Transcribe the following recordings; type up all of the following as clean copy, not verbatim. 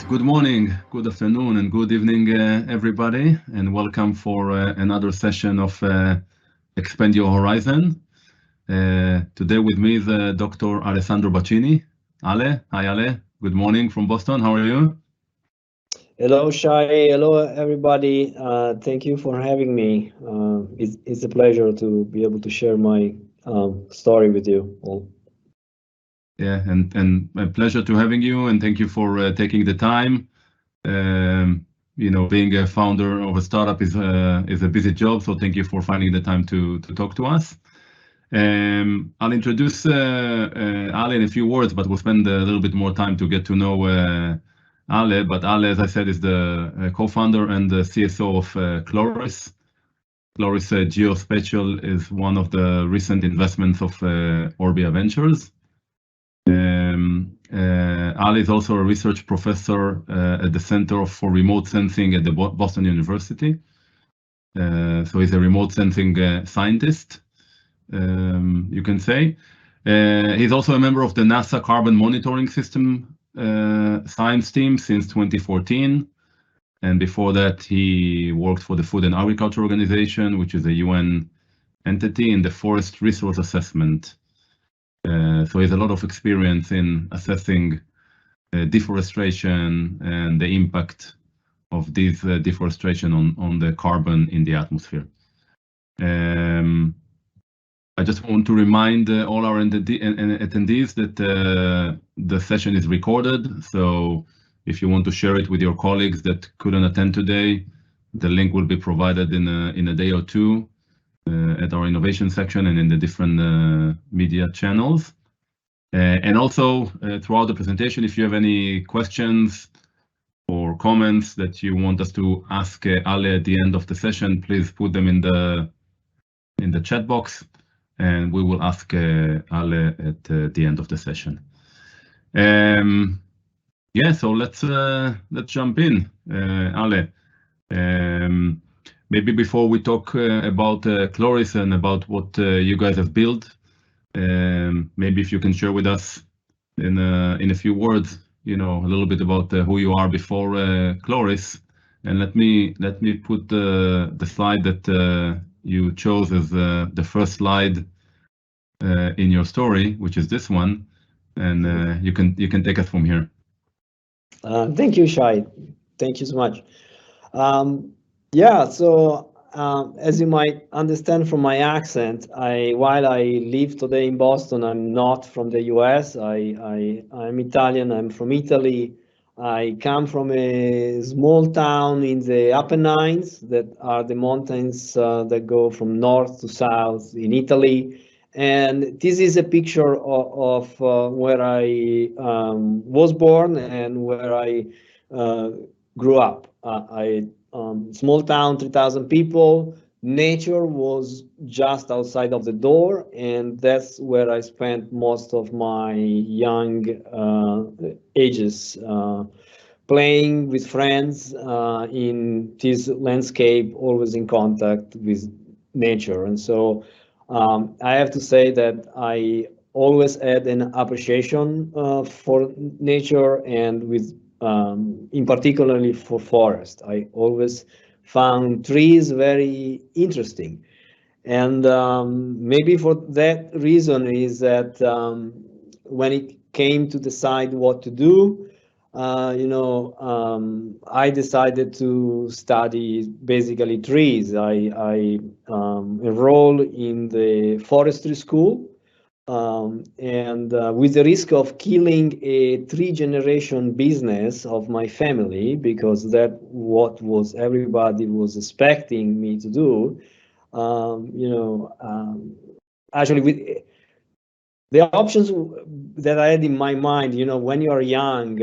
Good morning, good afternoon, and good evening, everybody, and welcome for another session of Expand Your Horizon. Today with me is Dr. Alessandro Baccini. Ale, hi Ale, good morning from Boston, how are you? Hello, Shai. Hello, everybody. Thank you for having me. It's a pleasure to be able to share my story with you all. Yeah, and a pleasure to having you, and thank you for taking the time. You know, being a founder of a startup is a busy job, so thank you for finding the time to talk to us. I'll introduce Ale in a few words, but we'll spend a little bit more time to get to know Ale. But Ale, as I said, is the co-founder and the CSO of Chloris. Chloris Geospatial is one of the recent investments of Orbia Ventures. Ali is also a research professor at the Center for Remote Sensing at the Boston University. So he's a remote sensing scientist, you can say. He's also a member of the NASA Carbon Monitoring System science team since 2014. And before that, he worked for the Food and Agriculture Organization, which is a UN entity in the forest resource assessment. So he has a lot of experience in assessing deforestation and the impact of this deforestation on the carbon in the atmosphere. I just want to remind all our attendees that the session is recorded. So if you want to share it with your colleagues that couldn't attend today, the link will be provided in a day or two at our innovation section and in the different media channels. And also throughout the presentation, if you have any questions or comments that you want us to ask Ale at the end of the session, please put them in the chat box, and we will ask Ale at the end of the session. Yeah, so let's jump in, Ale. Maybe before we talk about Chloris and about what you guys have built, maybe if you can share with us in a few words, you know, a little bit about who you are before Chloris, and let me put the slide that you chose as the first slide in your story, which is this one, and you can take us from here. Thank you, Shai. Thank you so much. Yeah, so as you might understand from my accent, while I live today in Boston, I'm not from the US. I'm Italian. I'm from Italy. I come from a small town in the Apennines, that are the mountains that go from north to south in Italy. And this is a picture of where I was born and where I grew up. Small town, 3,000 people. Nature was just outside of the door, and that's where I spent most of my young ages, playing with friends in this landscape, always in contact with nature. And so I have to say that I always had an appreciation for nature, and with in particularly for forest. I always found trees very interesting. And maybe for that reason is that when it came to decide what to do, I decided to study basically trees. I enrolled in the forestry school, and with the risk of killing a 3-generation business of my family, because that what was everybody was expecting me to do. Actually, with the options that I had in my mind, when you are young,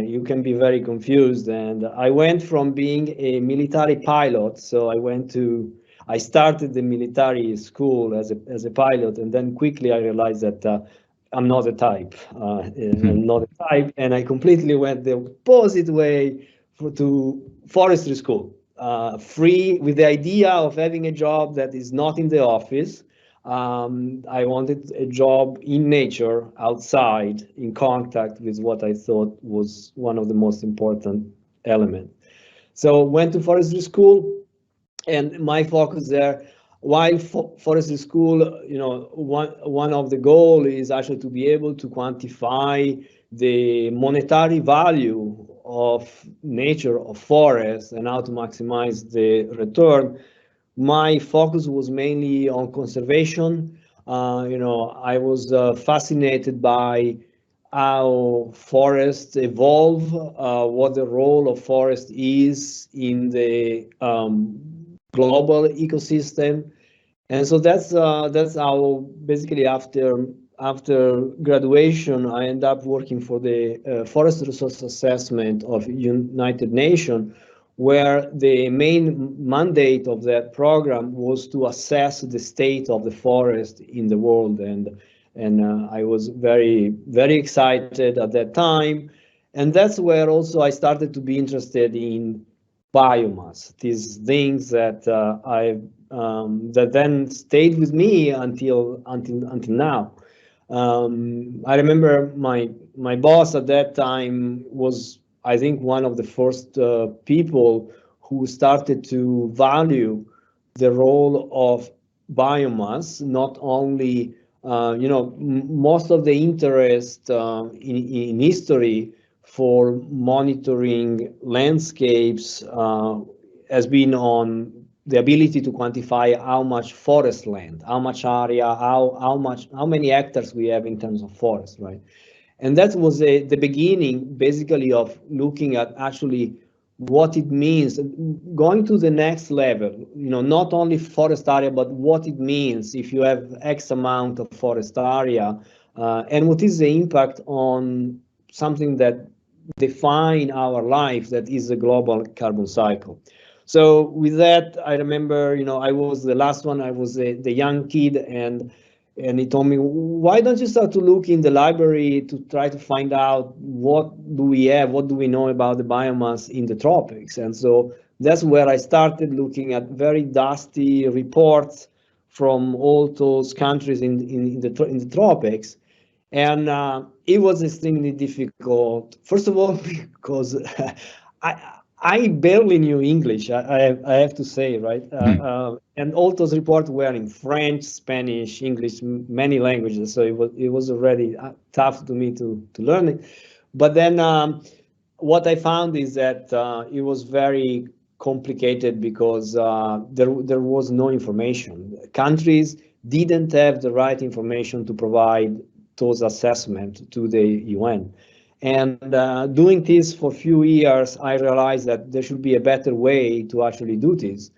you can be very confused. And I went from being a military pilot, so I started the military school as a pilot, and then quickly I realized that I'm not a type. I'm not a type, and I completely went the opposite way to forestry school, free, with the idea of having a job that is not in the office. I wanted a job in nature, outside, in contact with what I thought was one of the most important elements. So went to forestry school, and my focus there, while forestry school, you know, one of the goal is actually to be able to quantify the monetary value of nature, of forests, and how to maximize the return. My focus was mainly on conservation. You know, I was fascinated by how forests evolve, what the role of forest is in the global ecosystem, and so that's how basically after graduation I ended up working for the Forest Resource Assessment of United Nations, where the main mandate of that program was to assess the state of the forest in the world. And I was very excited at that time, and that's where also I started to be interested in biomass, these things that that then stayed with me until now. I remember my boss at that time was, I think, one of the first people who started to value the role of biomass, not only you know, most of the interest in history for monitoring landscapes has been on the ability to quantify how much forest land, how much area, how many hectares we have in terms of forest, right? And that was the beginning, basically, of looking at actually what it means, going to the next level, you know, not only forest area, but what it means if you have X amount of forest area, and what is the impact on something that define our life, that is the global carbon cycle. So with that, I remember, you know, I was the last one, I was the young kid, and he told me, why don't you start to look in the library to try to find out what do we have, what do we know about the biomass in the tropics? And so that's where I started looking at very dusty reports from all those countries in the tropics. And it was extremely difficult, first of all, because I barely knew English, I have to say, right? And all those reports were in French, Spanish, English, many languages. So it was already tough to me to learn it. But then what I found is that it was very complicated because there was no information. Countries didn't have the right information to provide those assessments to the UN. And doing this for a few years, I realized that there should be a better way to actually do this.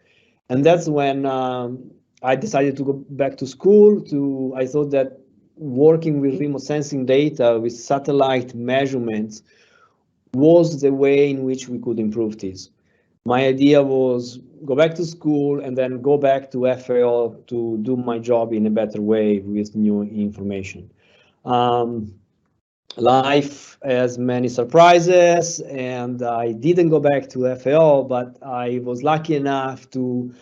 And that's when I decided to go back to school. I thought that working with remote sensing data, with satellite measurements, was the way in which we could improve this. My idea was go back to school and then go back to FAO to do my job in a better way with new information. Life has many surprises, and I didn't go back to FAO, but I was lucky enough to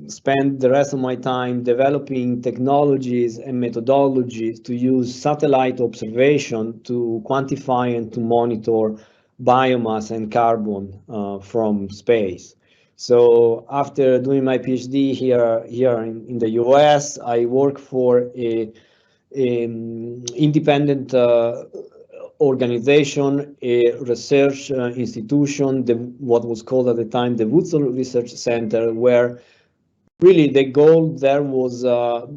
spend the rest of my time developing technologies and methodologies to use satellite observation to quantify and to monitor biomass and carbon from space. So after doing my PhD here in the US, I work for a independent organization, a research institution, what was called at the time the Wutzel Research Center, where really the goal there was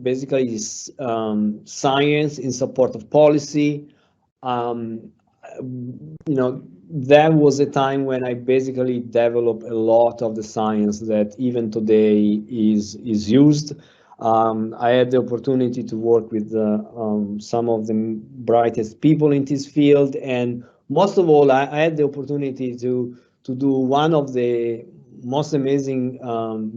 basically science in support of policy. You know, that was a time when I basically developed a lot of the science that even today is used. I had the opportunity to work with some of the brightest people in this field, and most of all, I had the opportunity to do one of the most amazing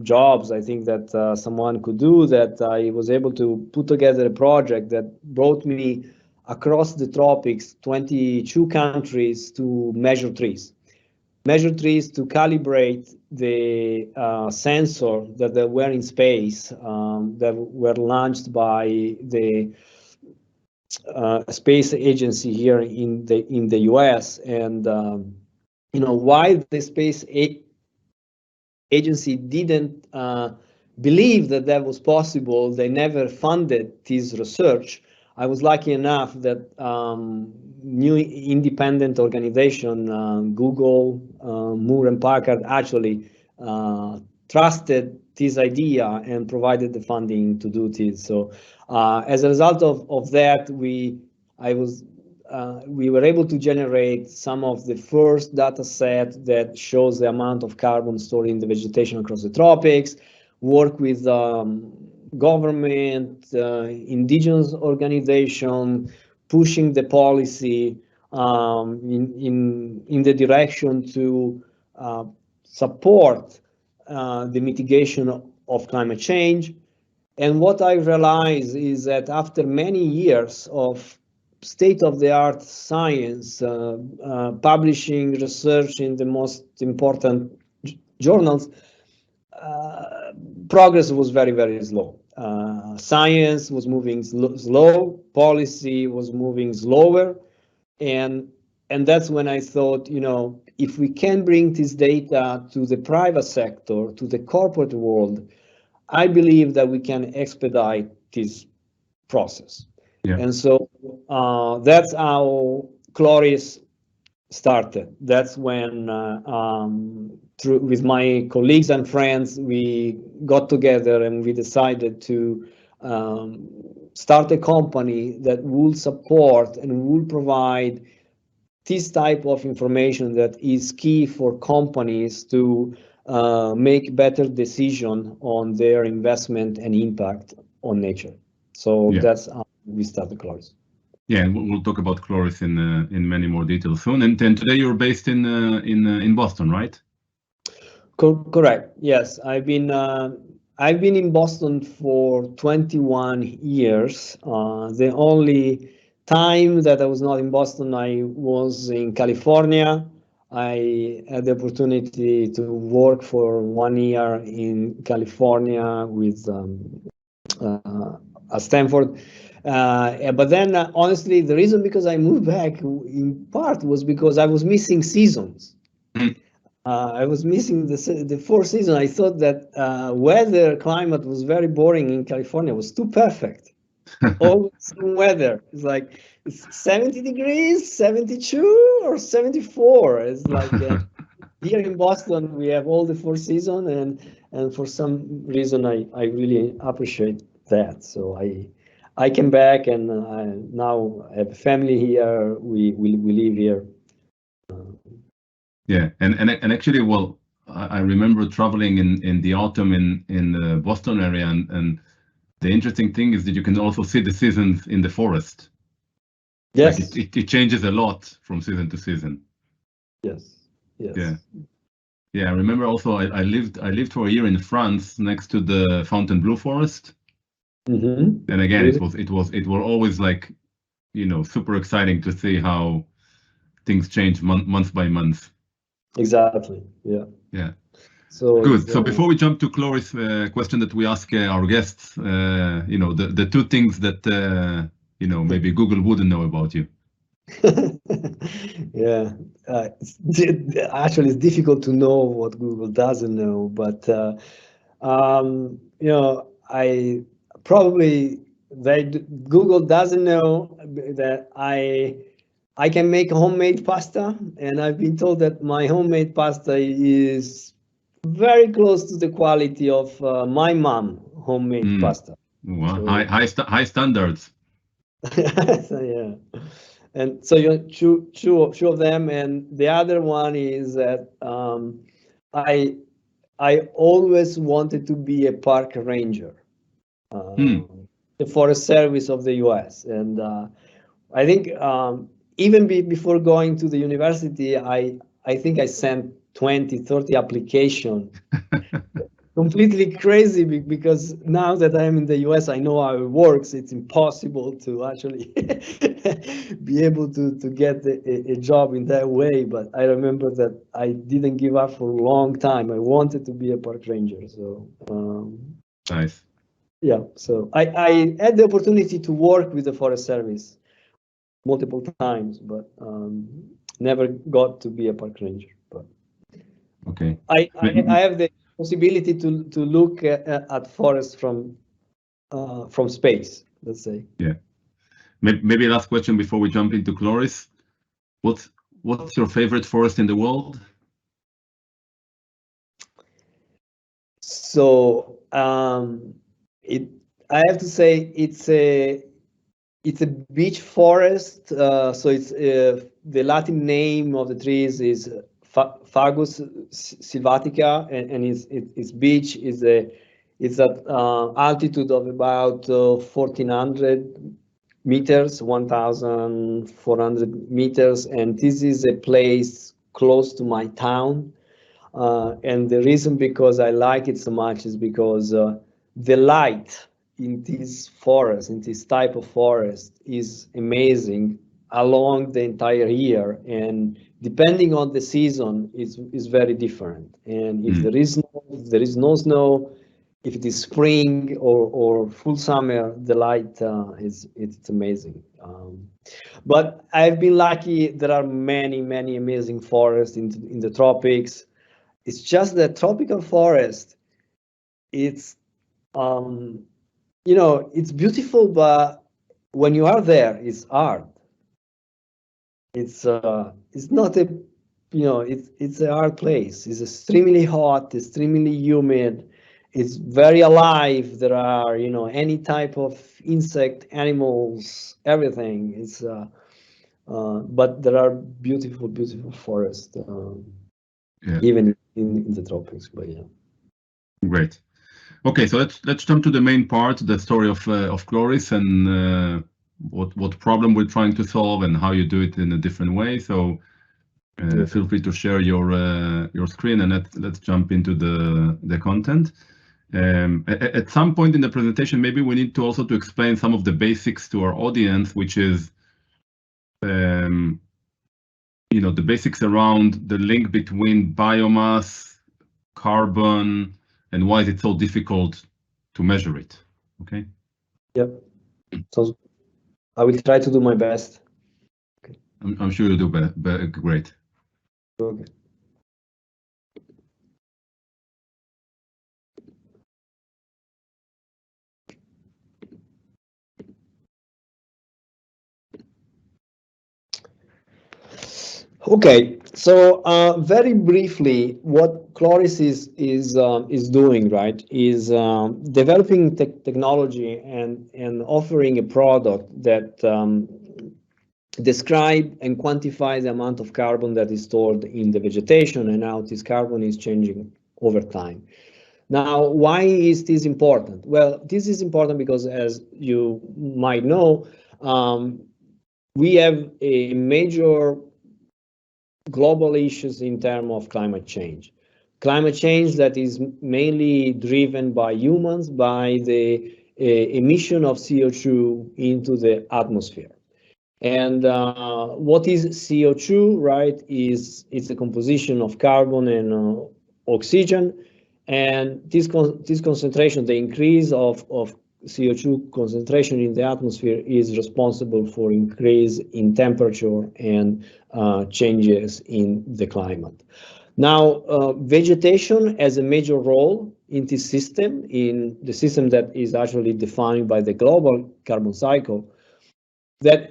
jobs I think that someone could do. That I was able to put together a project that brought me across the tropics, 22 countries, to measure trees. measure trees to calibrate the sensor that they were in space that were launched by the space agency here in the US. And why the space agency didn't believe that that was possible, they never funded this research. I was lucky enough that new independent organization, Google, Moore and Packard, actually trusted this idea and provided the funding to do this. So as a result of that, we were able to generate some of the first data set that shows the amount of carbon stored in the vegetation across the tropics, work with government, indigenous organization, pushing the policy in the direction to support the mitigation of climate change. And what I realized is that after many years of state-of-the-art science, publishing research in the most important journals, progress was very, very slow. Science was moving slow, policy was moving slower, and that's when I thought, if we can bring this data to the private sector, to the corporate world, I believe that we can expedite this process. Yeah. And so that's how Chloris started. That's when, with my colleagues and friends, we got together and we decided to start a company that will support and will provide this type of information that is key for companies to make better decision on their investment and impact on nature. So that's how we started Chloris. Yeah, and we'll talk about Chloris in many more details soon. And today you're based in Boston, right? Correct. Yes, I've been in Boston for 21 years. The only time that I was not in Boston, I was in California. I had the opportunity to work for 1 year in California with at Stanford. But then, honestly, the reason because I moved back in part was because I was missing seasons. I was missing the fourth season. I thought that weather climate was very boring in California. It was too perfect. Always same weather. It's like it's 70 degrees, 72 or 74. It's like here in Boston we have all the four seasons, and for some reason I really appreciate that. So I came back, and now I have a family here. We live here. Yeah, and actually, well, I remember traveling in the autumn in the Boston area, and the interesting thing is that you can also see the seasons in the forest. Yes, like it changes a lot from season to season. Yes. Yeah. I remember also I lived for a year in France next to the Fontainebleau forest. And again, it was always like, super exciting to see how things change month by month. Exactly. Yeah. So good. So before we jump to Chloris, question that we ask our guests, the two things that maybe Google wouldn't know about you. Yeah. Actually, it's difficult to know what Google doesn't know, but I probably Google doesn't know that I can make homemade pasta, and I've been told that my homemade pasta is very close to the quality of my mom homemade pasta. Wow. So, high standards. Yeah, and so two of them, and the other one is that I always wanted to be a park ranger, the Forest Service of the U.S. And I think even before going to the university, I think I sent 20, 30 applications to completely crazy because now that I'm in the US, I know how it works. It's impossible to actually be able to get a job in that way. But I remember that I didn't give up for a long time. I wanted to be a park ranger. So nice. yeah, so I had the opportunity to work with the Forest Service multiple times, but never got to be a park ranger. But okay, I have the possibility to look at forests from space, let's say. Yeah. Maybe last question before we jump into Chloris. What's your favorite forest in the world? So I have to say it's a beech forest. So it's the Latin name of the trees is Fagus sylvatica, and its beech is at altitude of about 1,400 meters, 1,400 meters, and this is a place close to my town. And the reason because I like it so much is because the light in this forest, in this type of forest, is amazing along the entire year, and depending on the season, is very different. And if there is no snow, if it is spring or full summer, the light it's amazing. But I've been lucky. There are many amazing forests in the tropics. It's just that tropical forest, it's it's beautiful, but when you are there, it's hard. It's not a it's a hard place. It's extremely hot, extremely humid. It's very alive. There are any type of insect, animals, everything. It's but there are beautiful forests. Yeah. Even in the tropics, but yeah. Great. Okay, so let's jump to the main part, the story of Chloris, and what problem we're trying to solve and how you do it in a different way. So feel free to share your screen, and let's jump into the content. At some point in the presentation, maybe we need to also to explain some of the basics to our audience, which is the basics around the link between biomass, carbon, and why is it so difficult to measure it. Okay. Yep. So I will try to do my best. Okay. I'm sure you'll do great. Okay. Okay, so very briefly, what Chloris is doing, right, is developing technology and offering a product that describe and quantify the amount of carbon that is stored in the vegetation and how this carbon is changing over time. Now, why is this important? Well, this is important because, as you might know, we have a major global issues in terms of climate change. Climate change that is mainly driven by humans, by the emission of CO2 into the atmosphere. And what is CO2, right? It's a composition of carbon and oxygen. And this concentration, the increase of CO2 concentration in the atmosphere is responsible for increase in temperature and changes in the climate. Now, vegetation has a major role in this system, in the system that is actually defined by the global carbon cycle. That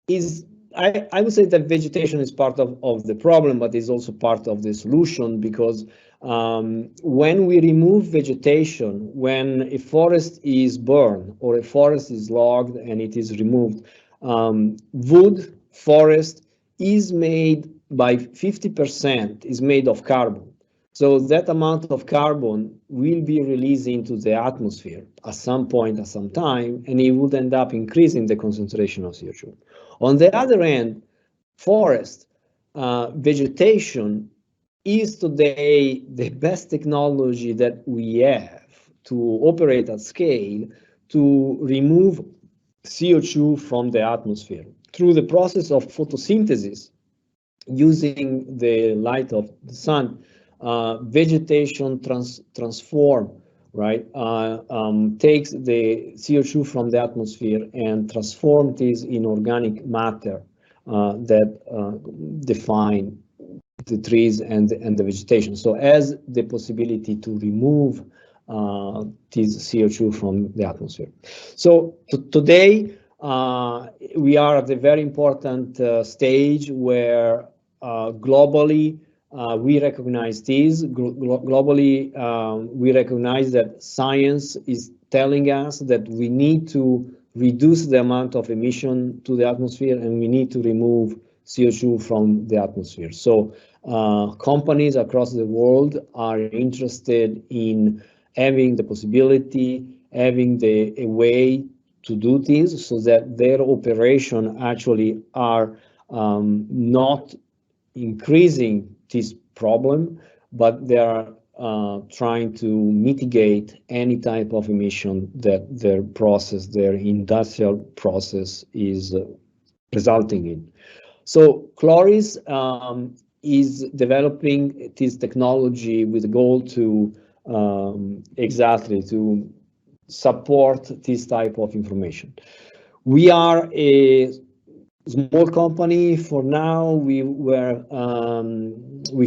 is, I would say that vegetation is part of the problem, but is also part of the solution, because when we remove vegetation, when a forest is burned or a forest is logged and it is removed, wood forest is made by 50% is made of carbon. So that amount of carbon will be released into the atmosphere at some point, at some time, and it would end up increasing the concentration of CO2. On the other hand, forest vegetation is today the best technology that we have to operate at scale to remove CO2 from the atmosphere through the process of photosynthesis using the light of the sun. Vegetation transform, right, takes the CO2 from the atmosphere and transform this in organic matter that define the trees and the vegetation. So as the possibility to remove this CO2 from the atmosphere. So today we are at a very important stage where globally we recognize this. Globally, we recognize that science is telling us that we need to reduce the amount of emission to the atmosphere and we need to remove CO2 from the atmosphere. So companies across the world are interested in having the possibility, having a way to do this so that their operation actually are not increasing this problem, but they are trying to mitigate any type of emission that their process, their industrial process is resulting in. So Chloris is developing this technology with the goal to exactly to support this type of information. We are a small company for now. We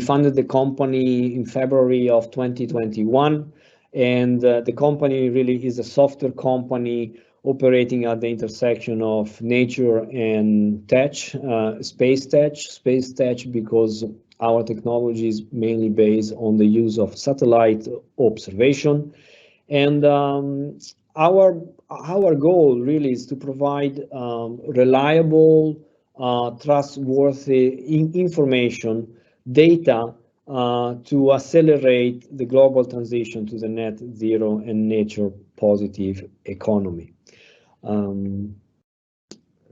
funded the company in February of 2021, and the company really is a software company operating at the intersection of nature and tech, space tech, because our technology is mainly based on the use of satellite observation. And our goal really is to provide reliable, trustworthy information, data to accelerate the global transition to the net zero and nature positive economy.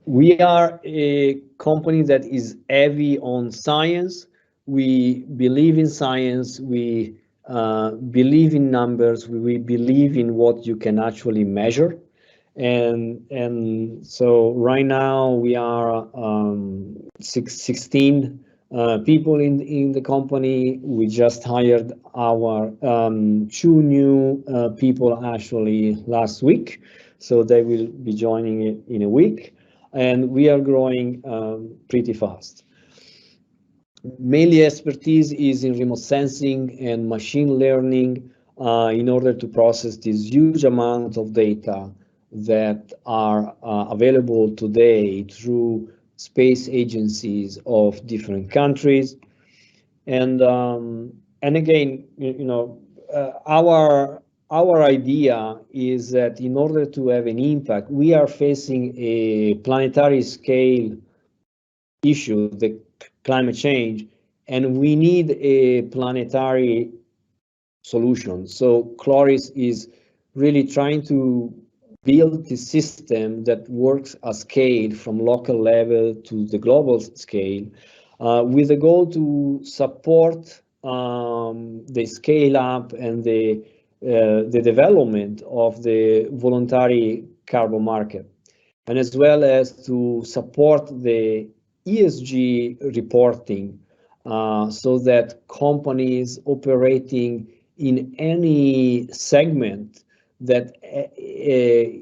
We are a company that is heavy on science. We believe in science. We believe in numbers. We believe in what you can actually measure. And so right now we are 16 people in the company. We just hired our 2 new people actually last week. So they will be joining it in a week. And we are growing pretty fast. Mainly expertise is in remote sensing and machine learning in order to process this huge amount of data that are available today through space agencies of different countries. And again, you know, our idea is that in order to have an impact, we are facing a planetary scale issue, the climate change, and we need a planetary solution. So Chloris is really trying to build the system that works at scale from local level to the global scale, with the goal to support the scale up and the development of the voluntary carbon market, and as well as to support the ESG reporting so that companies operating in any segment that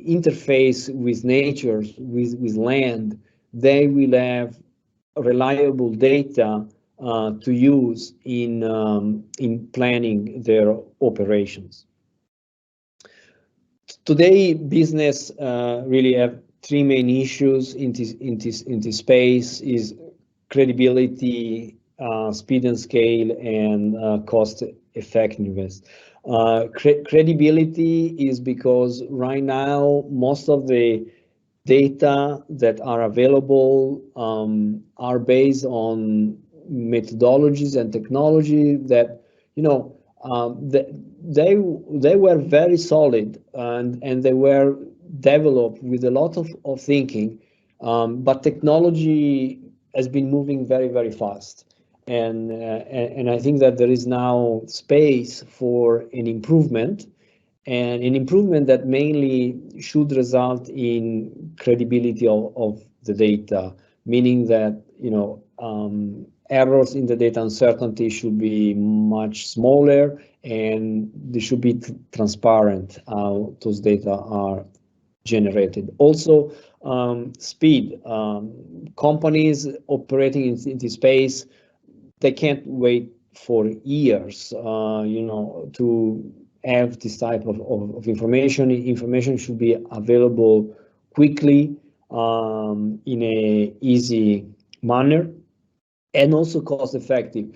interface with nature, with land, they will have reliable data to use in planning their operations. Today, business really have 3 main issues in this space: is credibility, speed and scale, and cost effectiveness. Credibility is because right now most of the data that are available are based on methodologies and technology that, you know, they were very solid and they were developed with a lot of thinking, but technology has been moving very, very fast. and I think that there is now space for an improvement, and an improvement that mainly should result in credibility of the data, meaning that, you know, errors in the data, uncertainty should be much smaller, and they should be transparent how those data are generated. Also, speed. Companies operating in this space, they can't wait for years, you know, to have this type of information. Information should be available quickly, in a easy manner, and also cost effective.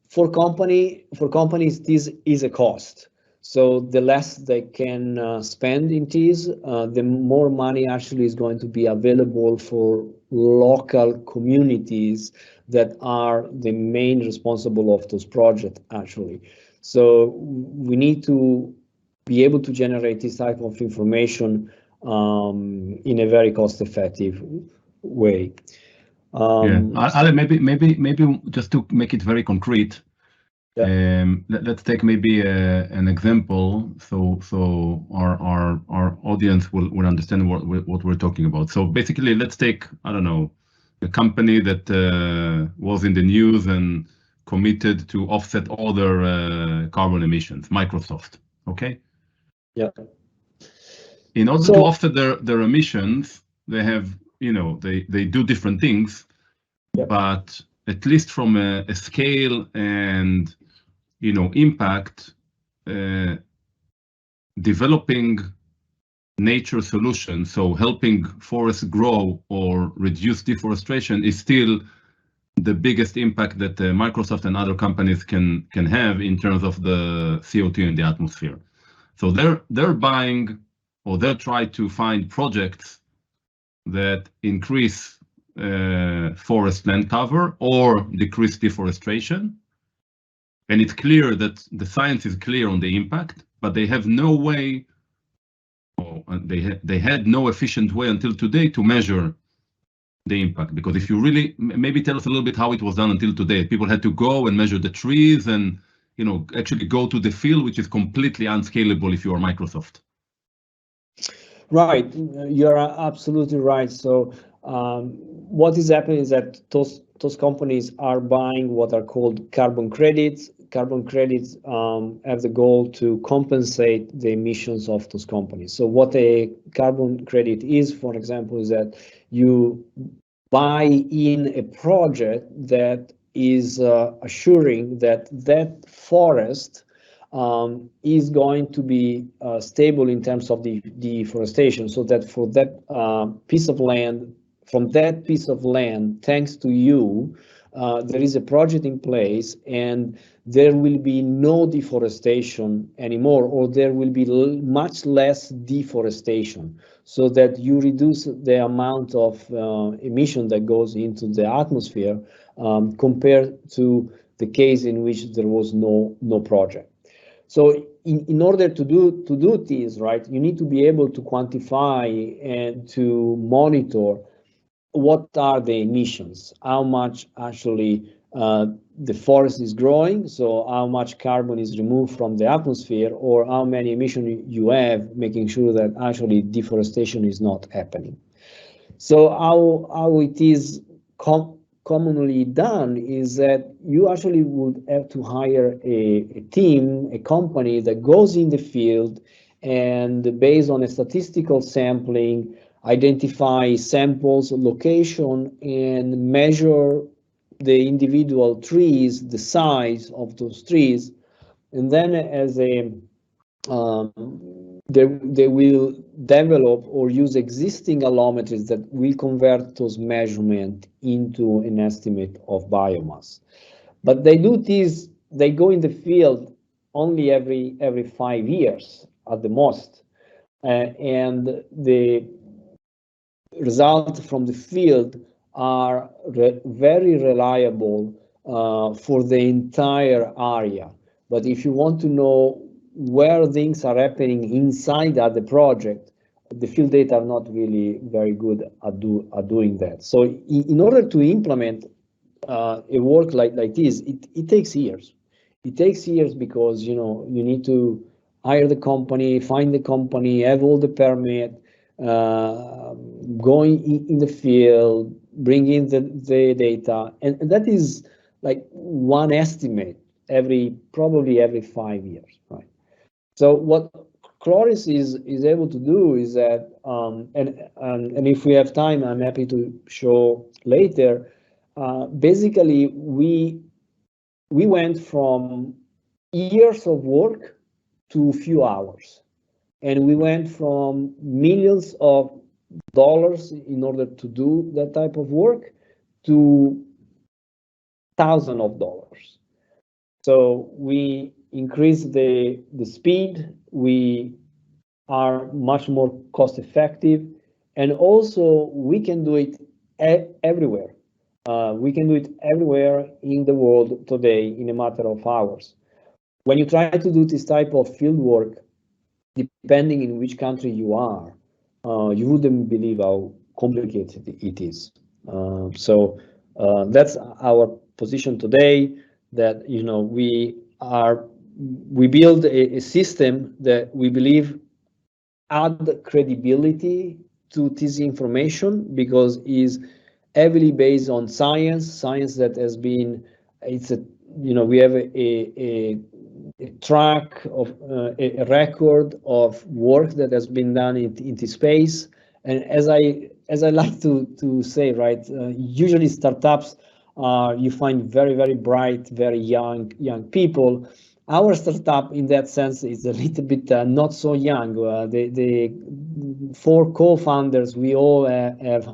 For companies, this is a cost. So the less they can spend in this, the more money actually is going to be available for local communities that are the main responsible of those projects actually. So we need to be able to generate this type of information in a very cost-effective way. Ale, maybe just to make it very concrete, let's take maybe an example, so our audience will understand what we're talking about. So basically, let's take, I don't know, a company that was in the news and committed to offset all their carbon emissions, Microsoft. Okay. Yeah. In order to offset their emissions, they have, you know, they do different things, but at least from a scale and, you know, impact, developing nature solutions, so helping forests grow or reduce deforestation, is still the biggest impact that Microsoft and other companies can have in terms of the CO2 in the atmosphere. So they're buying, or they'll try to find projects that increase forest land cover or decrease deforestation. And it's clear that the science is clear on the impact, but they have no way, or they had no efficient way until today to measure the impact. Because if you really, maybe tell us a little bit how it was done until today. People had to go and measure the trees and, you know, actually go to the field, which is completely unscalable if you are Microsoft. Right, you're absolutely right. So what is happening is that those companies are buying what are called carbon credits. Carbon credits have the goal to compensate the emissions of those companies. So what a carbon credit is, for example, is that you buy in a project that is assuring that that forest is going to be stable in terms of the deforestation, so that for that piece of land, from that piece of land, thanks to you, there is a project in place and there will be no deforestation anymore, or there will be much less deforestation, so that you reduce the amount of emission that goes into the atmosphere compared to the case in which there was no project. So in order to do this, right, you need to be able to quantify and to monitor what are the emissions, how much actually the forest is growing, so how much carbon is removed from the atmosphere, or how many emissions you have, making sure that actually deforestation is not happening. So how it is commonly done is that you actually would have to hire a team, a company that goes in the field and, based on a statistical sampling, identify samples, location, and measure the individual trees, the size of those trees, and then as a they will develop or use existing allometers that will convert those measurements into an estimate of biomass. But they do this, they go in the field only every 5 years at the most, and the results from the field are very reliable for the entire area. But if you want to know where things are happening inside the project, the field data are not really very good at doing that. So in order to implement a work like this, it takes years. It takes years because, you know, you need to hire the company, find the company, have all the permit, going in the field, bring in the data, and that is like one estimate probably every 5 years, right? So what Chloris is able to do is that, and if we have time, I'm happy to show later. Basically, we went from years of work to few hours, and we went from millions of dollars in order to do that type of work to thousands of dollars. So we increased the speed, we are much more cost effective, and also we can do it everywhere. We can do it everywhere in the world today in a matter of hours. When you try to do this type of field work, depending in which country you are, you wouldn't believe how complicated it is. That's our position today, that, you know, we build a system that we believe add credibility to this information, because is heavily based on science that has been, it's a, you know, we have a track of a record of work that has been done in this space. And as I like to say, right, usually startups you find very bright, very young people. Our startup, in that sense, is a little bit not so young. The 4 co-founders, we all have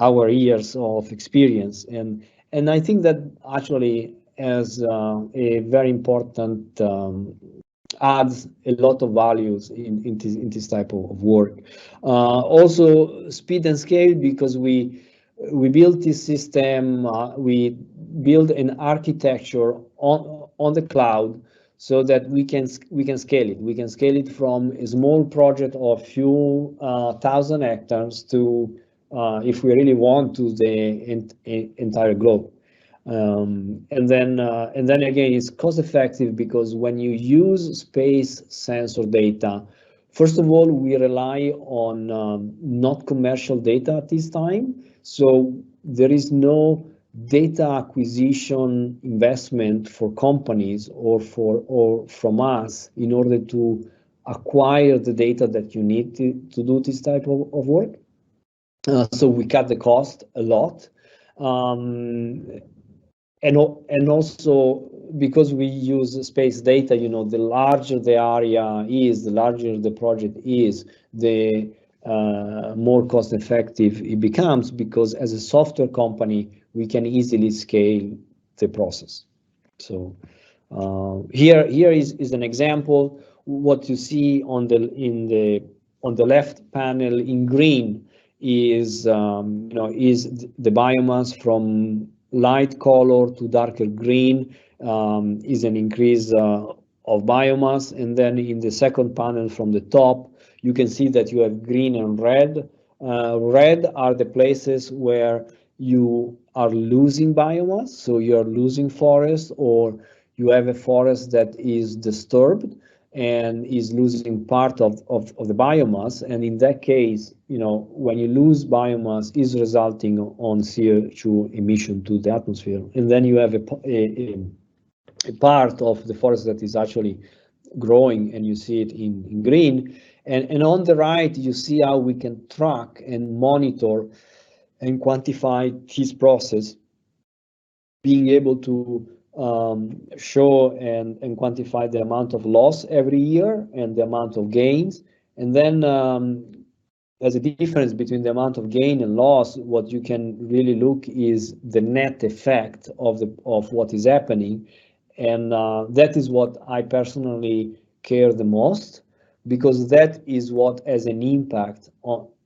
our years of experience, and I think that actually has a very important adds a lot of values in this type of work. Also, speed and scale, because we built this system, we build an architecture on the cloud, so that we can scale it. We can scale it from a small project of few thousand hectares to, if we really want, to the entire globe. And then again, it's cost effective, because when you use space sensor data, first of all, we rely on not commercial data at this time. So there is no data acquisition investment for companies or from us in order to acquire the data that you need to do this type of work. So we cut the cost a lot. And also, because we use space data, you know, the larger the area is, the larger the project is, the more cost effective it becomes, because as a software company, we can easily scale the process. So here is an example. What you see on the left panel in green is you know, is the biomass from light color to darker green, is an increase of biomass. And then in the second panel from the top, you can see that you have green and red. Red are the places where you are losing biomass, so you are losing forest, or you have a forest that is disturbed and is losing part of the biomass. And in that case, you know, when you lose biomass, is resulting on CO2 emission to the atmosphere. And then you have a part of the forest that is actually growing, and you see it in green. And on the right, you see how we can track and monitor and quantify this process, being able to show and quantify the amount of loss every year and the amount of gains. And then there's a difference between the amount of gain and loss. What you can really look is the net effect of what is happening. And that is what I personally care the most, because that is what has an impact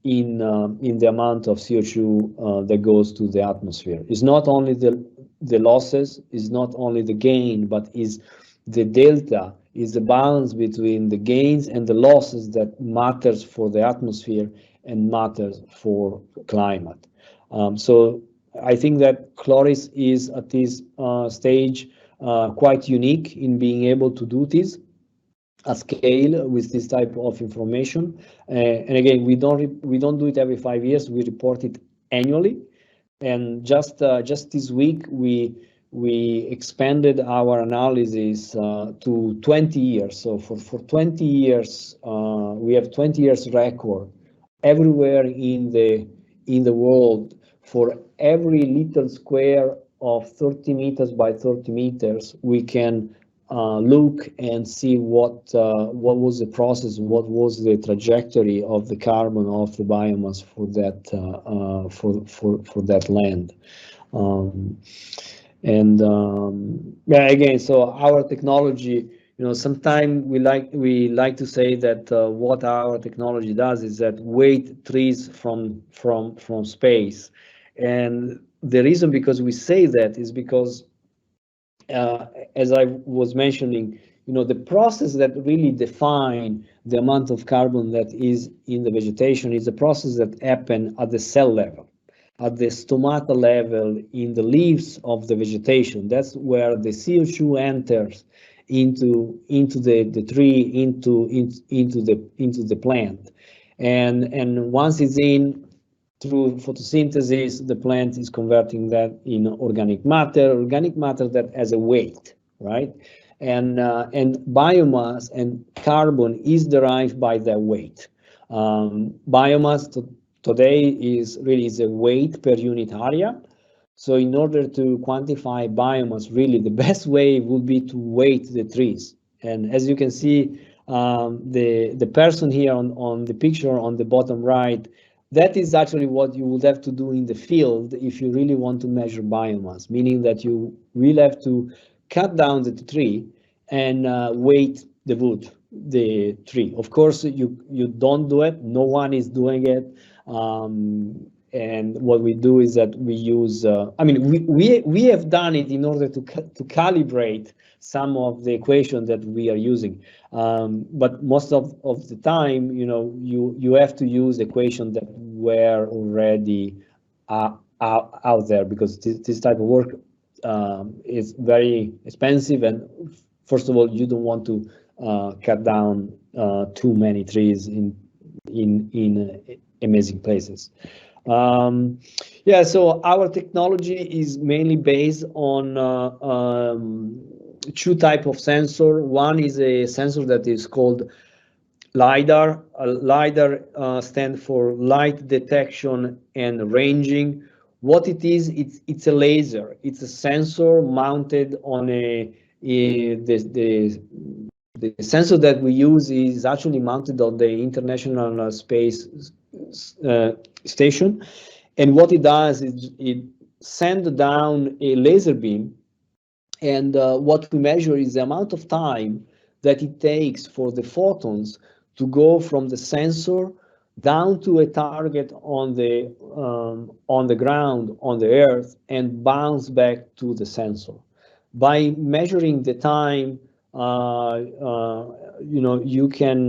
in the amount of CO2 that goes to the atmosphere. It's not only the losses, is not only the gain, but is the delta, is the balance between the gains and the losses that matters for the atmosphere and matters for climate. So I think that Chloris is at this stage quite unique in being able to do this at scale with this type of information. And again, we don't do it every 5 years. We report it annually. And just this week, we expanded our analysis to 20 years. So for 20 years, we have 20 years record everywhere in the world. For every little square of 30 meters by 30 meters, we can look and see what was the process, what was the trajectory of the carbon of the biomass for that land. Yeah, again, so our technology, sometimes we like to say that what our technology does is that weight trees from space, and the reason because we say that is because as I was mentioning, the process that really define the amount of carbon that is in the vegetation is a process that happen at the cell level, at the stomata level, in the leaves of the vegetation. That's where the CO2 enters into the tree, into the plant, and once it's in, through photosynthesis, the plant is converting that in organic matter that has a weight, right? And biomass and carbon is derived by that weight. Biomass today is a weight per unit area. So in order to quantify biomass, really the best way would be to weight the trees. And as you can see, the person here on the picture on the bottom right, that is actually what you would have to do in the field if you really want to measure biomass, meaning that you will have to cut down the tree and weight the wood, the tree. Of course, you don't do it. No one is doing it. And what we do is that we use, we have done it in order to calibrate some of the equation that we are using. But most of the time, you have to use equation that were already out there, because this type of work is very expensive. And first of all, you don't want to cut down too many trees in amazing places. Yeah, so our technology is mainly based on two types of sensor. One is a sensor that is called LiDAR. LiDAR stands for light detection and ranging. What it is, it's a laser. It's a sensor mounted on the sensor that we use is actually mounted on the International Space Station. And what it does is it sends down a laser beam, and what we measure is the amount of time that it takes for the photons to go from the sensor down to a target on the ground, on the earth, and bounce back to the sensor. By measuring the time, you can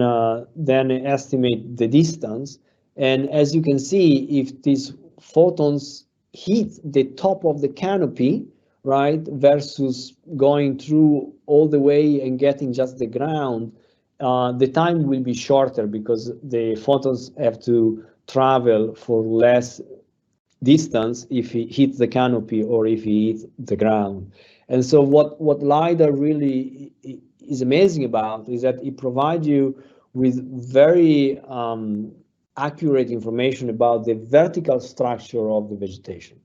then estimate the distance. And as you can see, if these photons hit the top of the canopy, right, versus going through all the way and getting just the ground, the time will be shorter because the photons have to travel for less distance if he hits the canopy or if he hits the ground. And so what LiDAR really is amazing about is that it provides you with very accurate information about the vertical structure of the vegetation.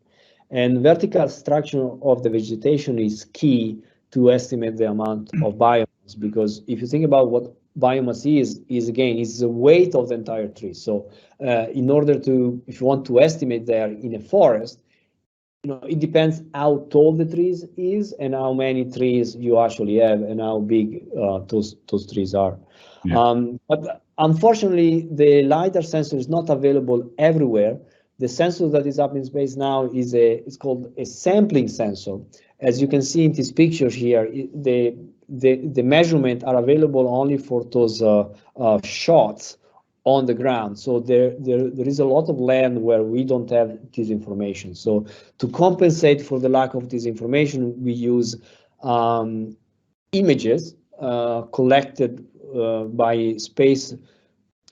And vertical structure of the vegetation is key to estimate the amount of biomass, because if you think about what biomass is again, is the weight of the entire tree. So in order to, if you want to estimate there in a forest, it depends how tall the trees is and how many trees you actually have and how big those trees are. Yeah. But unfortunately, the LiDAR sensor is not available everywhere. The sensor that is up in space now is it's called a sampling sensor. As you can see in this picture here, the measurements are available only for those shots on the ground. So there is a lot of land where we don't have this information. So to compensate for the lack of this information, we use images collected by space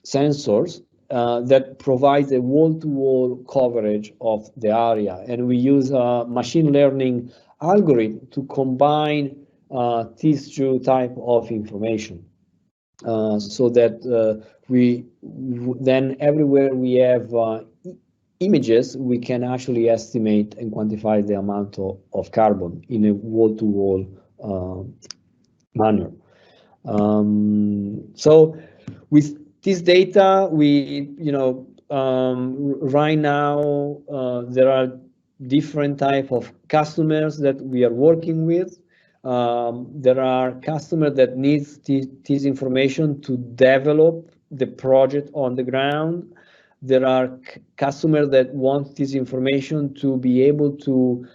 sensors that provide a wall-to-wall coverage of the area. And we use a machine learning algorithm to combine these two type of information. So that we then everywhere we have images, we can actually estimate and quantify the amount of carbon in a wall-to-wall manner. So with this data, we, right now there are different type of customers that we are working with. There are customers that need this information to develop the project on the ground. There are customers that want this information to be able to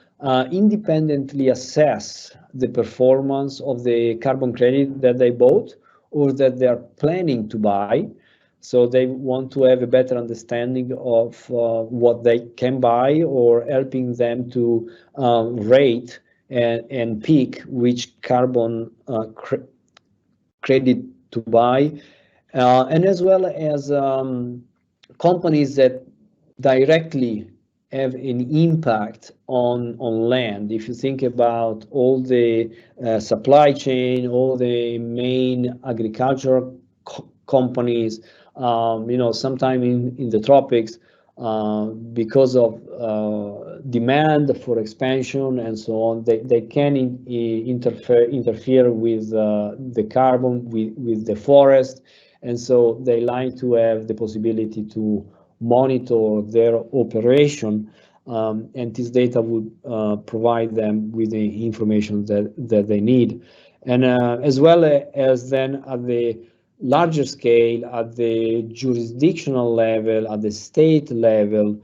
independently assess the performance of the carbon credit that they bought or that they are planning to buy. So they want to have a better understanding of what they can buy, or helping them to rate and pick which carbon credit to buy, and as well as companies that directly have an impact on land. If you think about all the supply chain, all the main agricultural companies, sometime in the tropics, because of demand for expansion and so on, they can interfere with the carbon, with the forest, and so they like to have the possibility to monitor their operation, and this data would provide them with the information that they need. And as well as then at the larger scale, at the jurisdictional level, at the state level,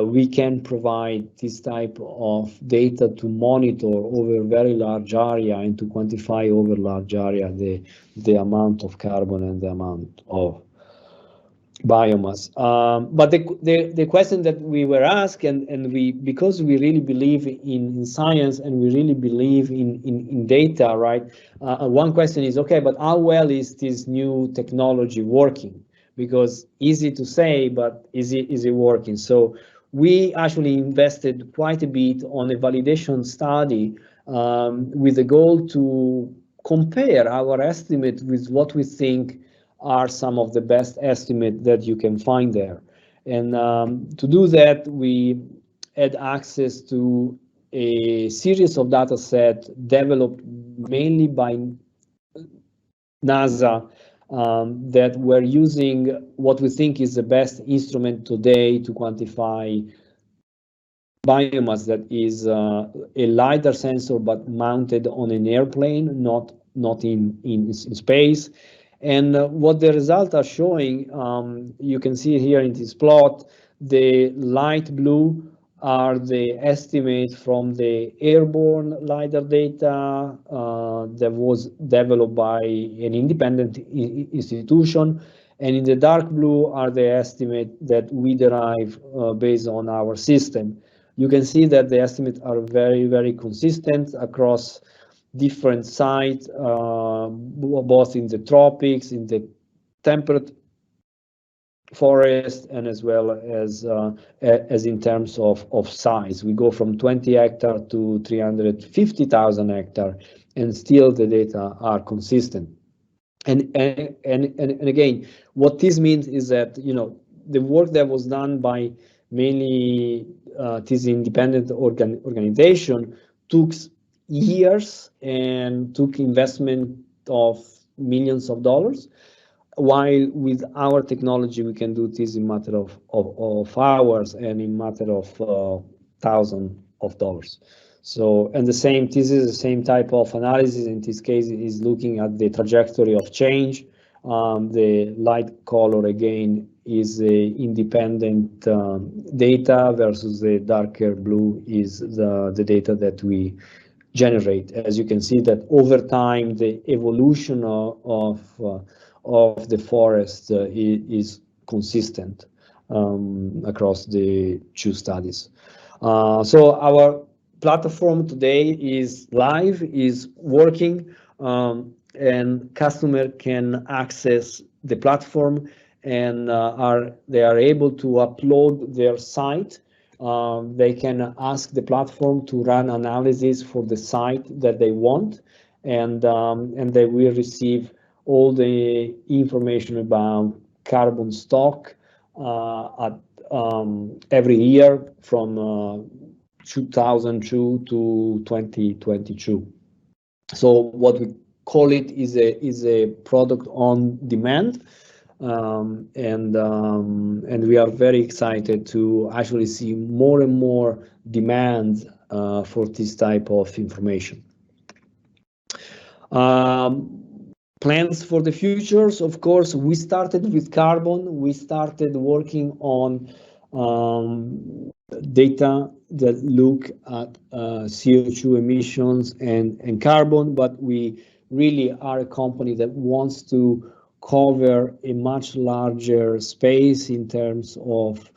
we can provide this type of data to monitor over a very large area and to quantify over large area the amount of carbon and the amount of biomass. But the question that we were asked, and because we really believe in science and we really believe in data, right? One question is, okay, but how well is this new technology working? Because easy to say, but is it working? So we actually invested quite a bit on a validation study with the goal to compare our estimate with what we think are some of the best estimates that you can find there. And to do that, we had access to a series of data sets developed mainly by NASA that were using what we think is the best instrument today to quantify biomass, that is a LiDAR sensor but mounted on an airplane, not in space. And what the results are showing, you can see here in this plot, the light blue are the estimates from the airborne LiDAR data that was developed by an independent institution. And in the dark blue are the estimates that we derive based on our system. You can see that the estimates are very, very consistent across different sites, both in the tropics, in the temperate forest, and as well as in terms of size. We go from 20 hectares to 350,000 hectares, and still the data are consistent. And again, what this means is that the work that was done by mainly this independent organization took years and took investment of millions of dollars, while with our technology we can do this in matter of hours and in matter of thousands of dollars. So, and this is the same type of analysis. In this case, it is looking at the trajectory of change. The light color again is independent data versus the darker blue is the data that we generate. As you can see that over time, the evolution of of the forest is consistent across the two studies. So our platform today is live, is working, and customer can access the platform and they are able to upload their site. They can ask the platform to run analysis for the site that they want, and they will receive all the information about carbon stock every year from 2002 to 2022. So what we call it is a product on demand, and we are very excited to actually see more and more demand for this type of information. Plans for the futures, of course, we started with carbon. We started working on data that look at CO2 emissions and carbon, but we really are a company that wants to cover a much larger space in terms of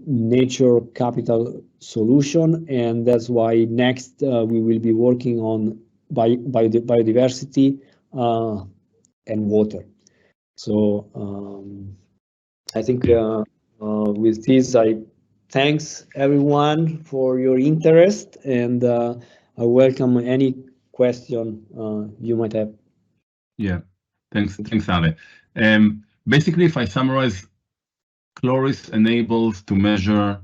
nature capital solution, and that's why next we will be working on biodiversity and water. So I think with this, I thanks everyone for your interest, and I welcome any question you might have. Yeah, thanks, Ale. Basically, if I summarize, Chloris enables to measure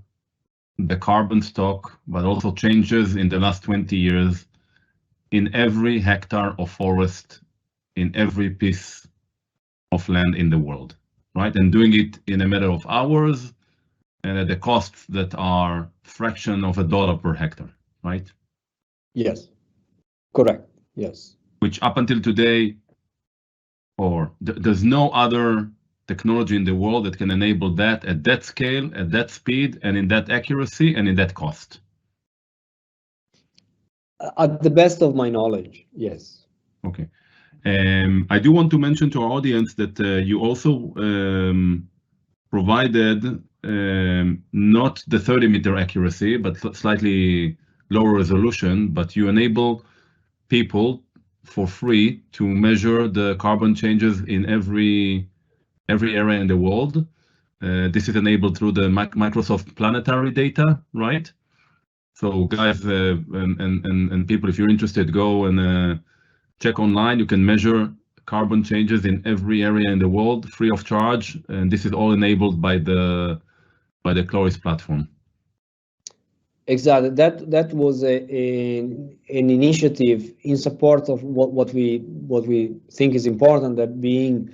the carbon stock, but also changes in the last 20 years in every hectare of forest, in every piece of land in the world, right? And doing it in a matter of hours and at the costs that are fraction of $1 per hectare, right? Yes, correct, yes. Which up until today, there's no other technology in the world that can enable that at that scale, at that speed, and in that accuracy, and in that cost. At the best of my knowledge, yes. Okay. I do want to mention to our audience that you also provided not the 30-meter accuracy, but slightly lower resolution, but you enable people for free to measure the carbon changes in every area in the world. This is enabled through the Microsoft Planetary data, right? So guys and people, if you're interested, go and check online. You can measure carbon changes in every area in the world free of charge, and this is all enabled by the Chloris platform. Exactly. That was an initiative in support of what we think is important, that being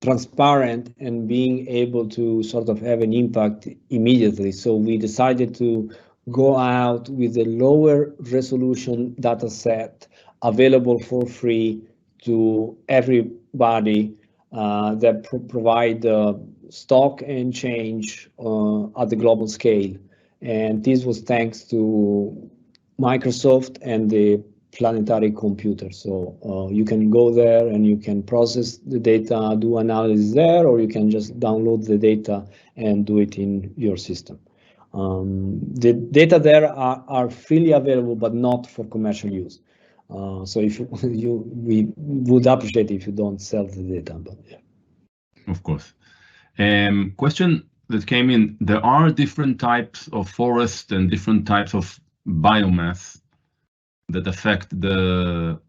transparent and being able to sort of have an impact immediately. So we decided to go out with a lower resolution data set available for free to everybody that provide stock and change at the global scale. And this was thanks to Microsoft and the planetary computer. So you can go there and you can process the data, do analysis there, or you can just download the data and do it in your system. The data there are freely available, but not for commercial use. So if we would appreciate if you don't sell the data, but yeah. Of course. Question that came in: there are different types of forest and different types of biomass that affect the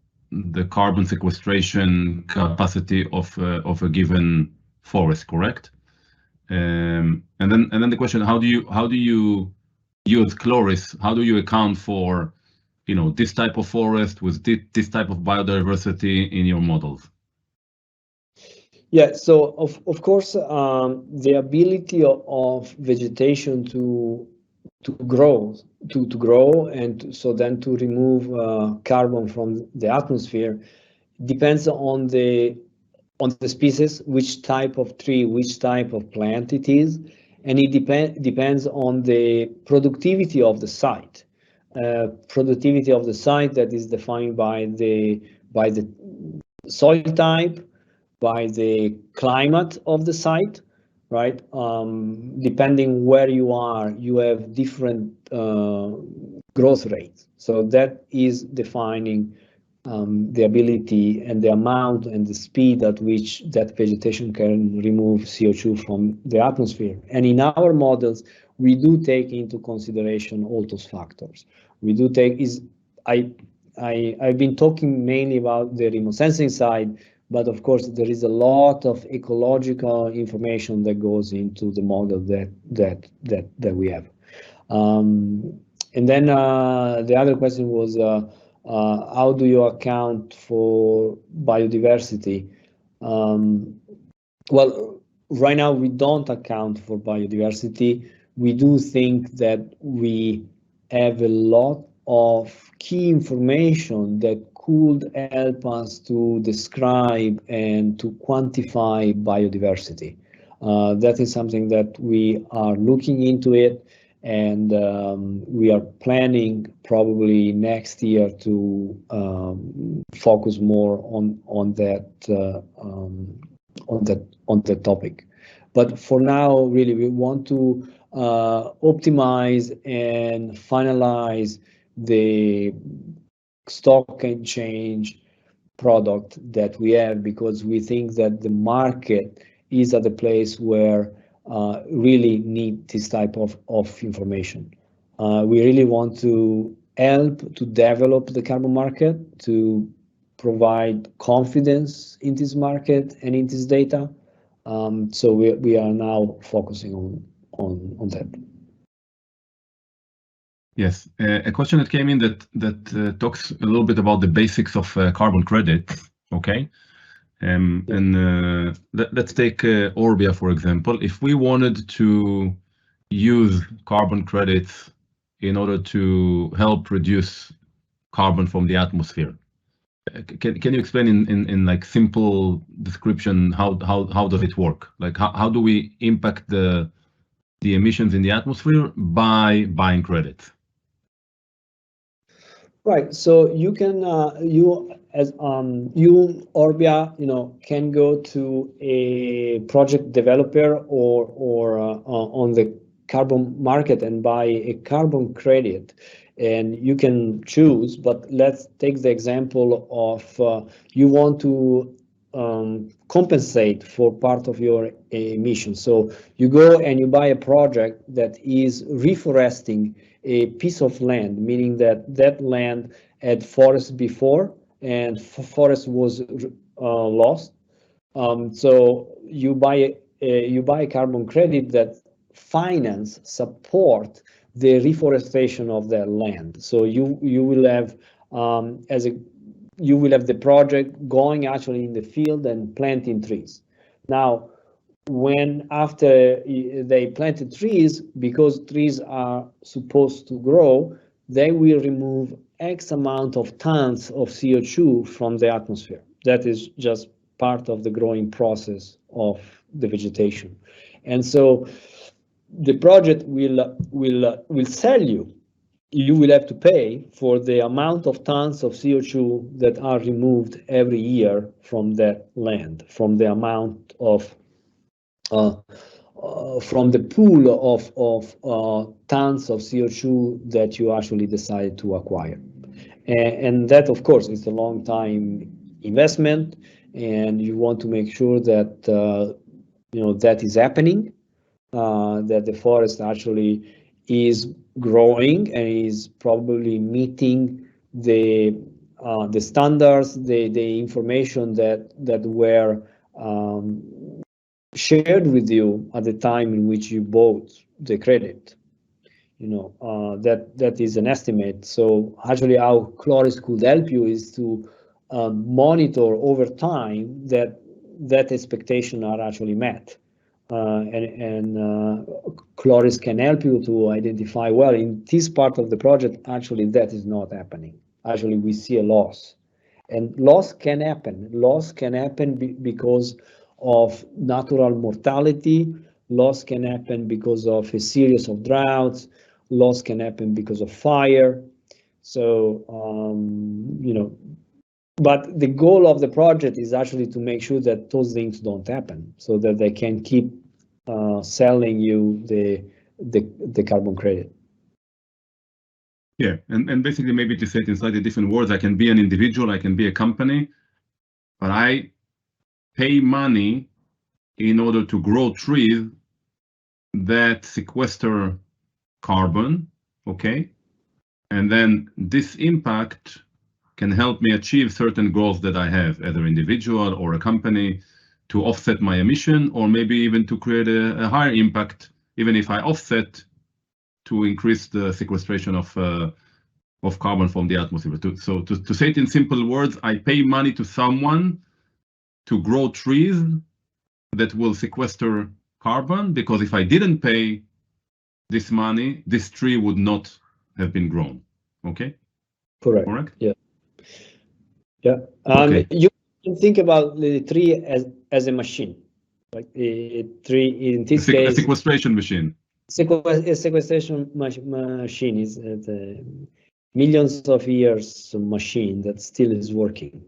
carbon sequestration capacity of a given forest, correct? And then the question: how do you use Chloris? How do you account for, you know, this type of forest with this type of biodiversity in your models? Yeah, so of course, the ability of vegetation to grow, and so then to remove carbon from the atmosphere depends on the species, which type of tree, which type of plant it is, and it depends on the productivity of the site. Productivity of the site that is defined by the by the soil type, by the climate of the site, right? Depending where you are, you have different growth rates. So that is defining the ability and the amount and the speed at which that vegetation can remove CO2 from the atmosphere. And in our models, we do take into consideration all those factors. We do take I've been talking mainly about the remote sensing side, but of course there is a lot of ecological information that goes into the model that we have. And then the other question was, how do you account for biodiversity? Well, right now we don't account for biodiversity. We do think that we have a lot of key information that could help us to describe and to quantify biodiversity. That is something that we are looking into it, and we are planning probably next year to focus more on that topic. But for now, really, we want to optimize and finalize the stock and change product that we have, because we think that the market is at the place where really need this type of information. We really want to help to develop the carbon market, to provide confidence in this market and in this data. So we are now focusing on that. Yes, a question that came in that talks a little bit about the basics of carbon credits. Okay, and let's take Orbia for example. If we wanted to use carbon credits in order to help reduce carbon from the atmosphere, can you explain in like simple description how does it work? Like how do we impact the emissions in the atmosphere by buying credits? Right. So you can you Orbia, can go to a project developer or on the carbon market and buy a carbon credit, and you can choose. But let's take the example of you want to compensate for part of your emissions. So you go and you buy a project that is reforesting a piece of land, meaning that land had forest before and forest was lost. So you buy a carbon credit that support the reforestation of that land. So you will have you will have the project going actually in the field and planting trees. Now, when after they planted trees, because trees are supposed to grow, they will remove X amount of tons of CO2 from the atmosphere. That is just part of the growing process of the vegetation. And so the project will sell you. You will have to pay for the amount of tons of CO2 that are removed every year from that land, from the amount of from the pool of tons of CO2 that you actually decide to acquire. And that, of course, is a long time investment, and you want to make sure that that is happening, that the forest actually is growing and is probably meeting the standards, the information that were shared with you at the time in which you bought the credit. That is an estimate. So actually how Chloris could help you is to monitor over time that expectation are actually met. And Chloris can help you to identify, well, in this part of the project, actually that is not happening. Actually, we see a loss. And loss can happen. Loss can happen because of natural mortality. Loss can happen because of a series of droughts. Loss can happen because of fire. So, But the goal of the project is actually to make sure that those things don't happen, so that they can keep selling you the carbon credit. Yeah, and basically maybe to say it in slightly different words, I can be an individual, I can be a company, but I pay money in order to grow trees that sequester carbon, okay? And then this impact can help me achieve certain goals that I have, as an individual or a company, to offset my emission, or maybe even to create a higher impact, even if I offset, to increase the sequestration of carbon from the atmosphere. So to say it in simple words, I pay money to someone to grow trees that will sequester carbon, because if I didn't pay this money, this tree would not have been grown. Okay? Correct. Correct? Yeah. Yeah. Okay. You can think about the tree as a machine, like a tree in this case. A sequestration machine. A sequestration machine is a millions of years machine that still is working.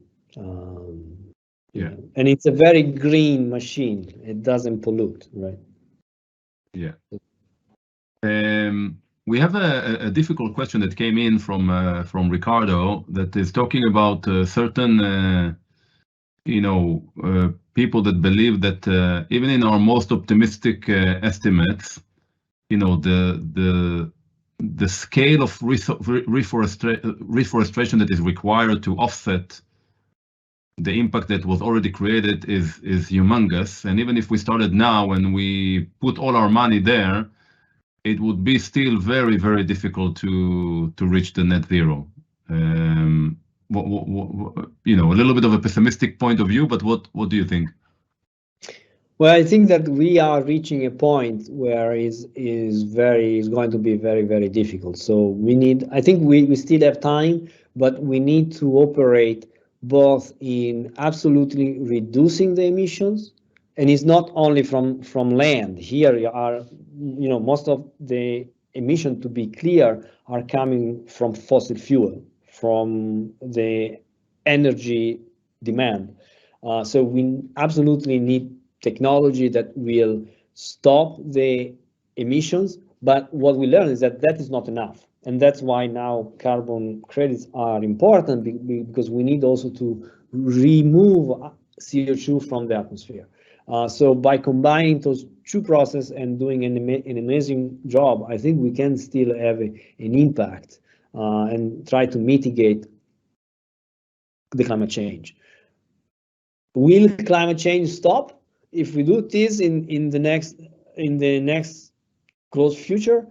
Yeah. And it's a very green machine. It doesn't pollute, right? Yeah. We have a difficult question that came in from Ricardo, that is talking about certain people that believe that even in our most optimistic estimates, the scale of reforestation that is required to offset the impact that was already created is humongous. And even if we started now and we put all our money there, it would be still very, very difficult to reach the net zero. A little bit of a pessimistic point of view, but what do you think? Well, I think that we are reaching a point where is going to be very, very difficult. So I think we still have time, but we need to operate both in absolutely reducing the emissions, and it's not only from land. Here are, most of the emissions, to be clear, are coming from fossil fuel, from the energy demand. So we absolutely need technology that will stop the emissions, but what we learn is that is not enough. And that's why now carbon credits are important, because we need also to remove CO2 from the atmosphere. So by combining those two processes and doing an amazing job, I think we can still have an impact and try to mitigate the climate change. Will climate change stop if we do this in the next close future?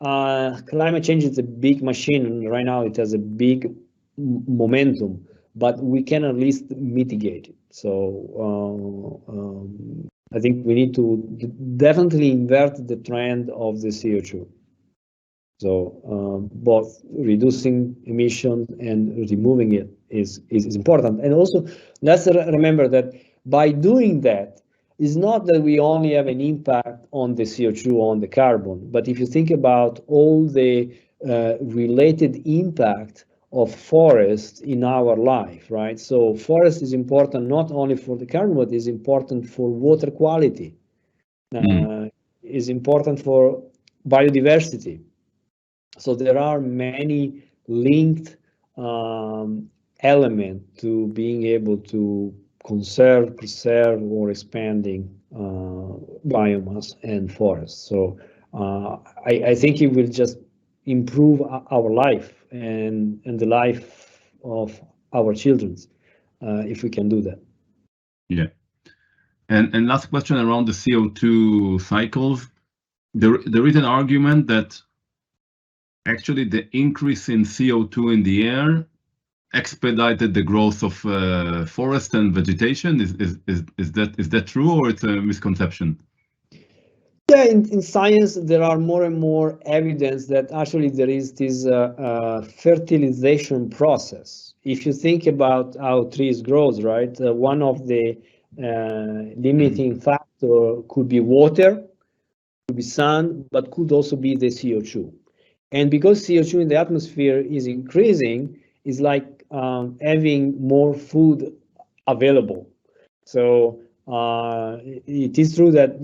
Climate change is a big machine, and right now it has a big momentum, but we can at least mitigate it. So I think we need to definitely invert the trend of the CO2. So both reducing emissions and removing it is important. And also, let's remember that by doing that, it's not that we only have an impact on the CO2, on the carbon, but if you think about all the related impact of forest in our life, right? So forest is important not only for the carbon, but is important for water quality, is important for biodiversity. So there are many linked elements to being able to conserve, preserve, or expanding biomass and forests. So I think it will just improve our life and the life of our children if we can do that. Yeah. And last question around the CO2 cycles. There is an argument that actually the increase in CO2 in the air expedited the growth of forest and vegetation. Is that true, or it's a misconception? Yeah, in science, there are more and more evidence that actually there is this fertilization process. If you think about how trees grow, right, one of the limiting factor could be water, could be sun, but could also be the CO2. And because CO2 in the atmosphere is increasing, it's like having more food available. So it is true that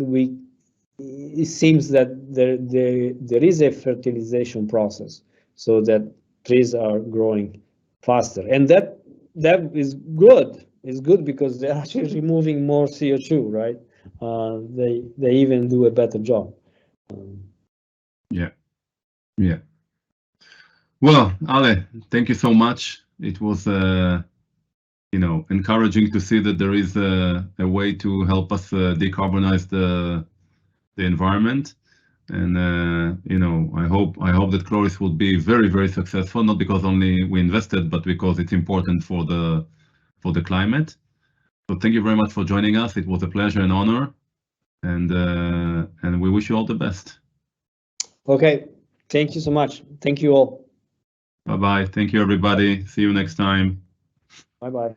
it seems that there is a fertilization process, so that trees are growing faster, and that is good. It's good because they're actually removing more CO2, right? They even do a better job. Yeah. Well, Ale, thank you so much. It was encouraging to see that there is a way to help us decarbonize the environment. And I hope that Chloris will be very, very successful, not because only we invested, but because it's important for the climate. So thank you very much for joining us. It was a pleasure and honor, and we wish you all the best. Okay, thank you so much. Thank you all. Bye bye. Thank you, everybody. See you next time. Bye bye.